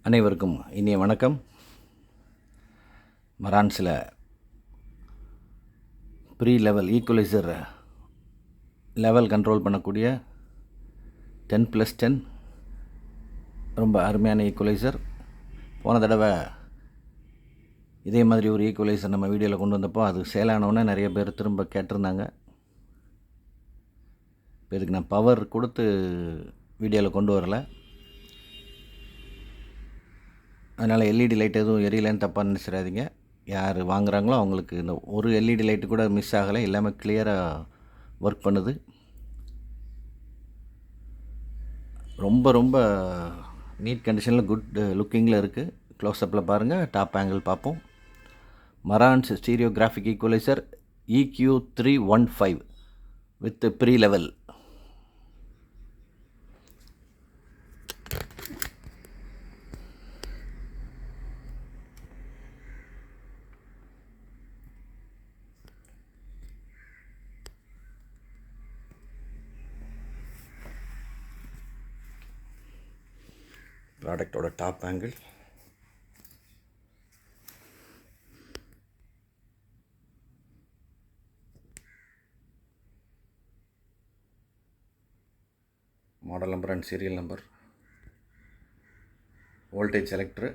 அனைவருக்கும் இனிய வணக்கம். மரான்ஸில் pre level equalizer level control பண்ணக்கூடிய 10+10 ரொம்ப அருமையான ஈக்குவலைசர். போன தடவை இதே மாதிரி ஒரு ஈக்குவலைசர் நம்ம வீடியோவில் கொண்டு வந்தப்போ அது சேலானவுடனே நிறைய பேர் திரும்ப கேட்டிருந்தாங்க. இப்போ இதுக்கு நான் பவர் கொடுத்து வீடியோவில் கொண்டு வரலை, அதனால் எல்இடி லைட் எதுவும் எரியலைன்னு தப்பாக நினச்சிடாதீங்க. யார் வாங்குகிறாங்களோ அவங்களுக்கு இந்த ஒரு எல்இடி லைட்டு கூட மிஸ் ஆகலை, எல்லாமே கிளியராக ஒர்க் பண்ணுது. ரொம்ப ரொம்ப நீட் கண்டிஷனில் குட் லுக்கிங்கில் இருக்குது. க்ளோஸ்அப்பில் பாருங்கள், டாப் ஆங்கிள் பார்ப்போம். Marantz stereographic equalizer EQ315 with pre level. ப்ராடக்டோட top angle, model number and serial number, voltage selector,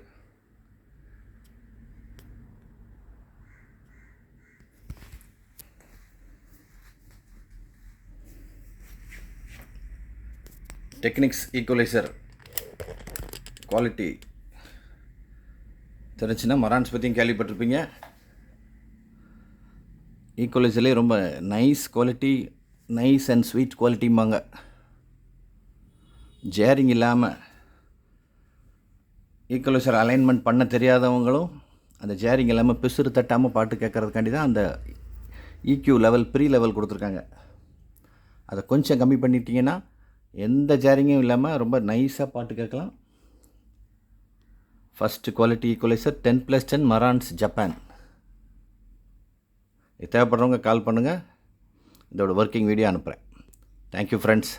Technics equalizer quality தெரிஞ்சுன்னா மரான்ஸ் பற்றியும் கேள்விப்பட்டிருப்பீங்க. ஈக்குவலைசர்லேயே ரொம்ப nice quality, nice and sweet குவாலிட்டிம்பாங்க. ஜேரிங் இல்லாமல் ஈக்குவலைசர் அலைன்மெண்ட் பண்ண தெரியாதவங்களும் அந்த ஜேரிங் இல்லாமல் பிசுறு தட்டாமல் பாட்டு கேட்குறதுக்காண்டி தான் அந்த EQ லெவல் ப்ரீ லெவல் கொடுத்துருக்காங்க. அதை கொஞ்சம் கம்மி பண்ணிட்டீங்கன்னா எந்த ஜேரிங்கும் இல்லாமல் ரொம்ப நைஸாக பாட்டு கேட்கலாம். First quality equaliser 10+10 Marantz Japan. தேவைப்படுறவங்க கால் பண்ணுங்கள், இதோட ஒர்க்கிங் வீடியோ அனுப்புகிறேன். Thank you friends.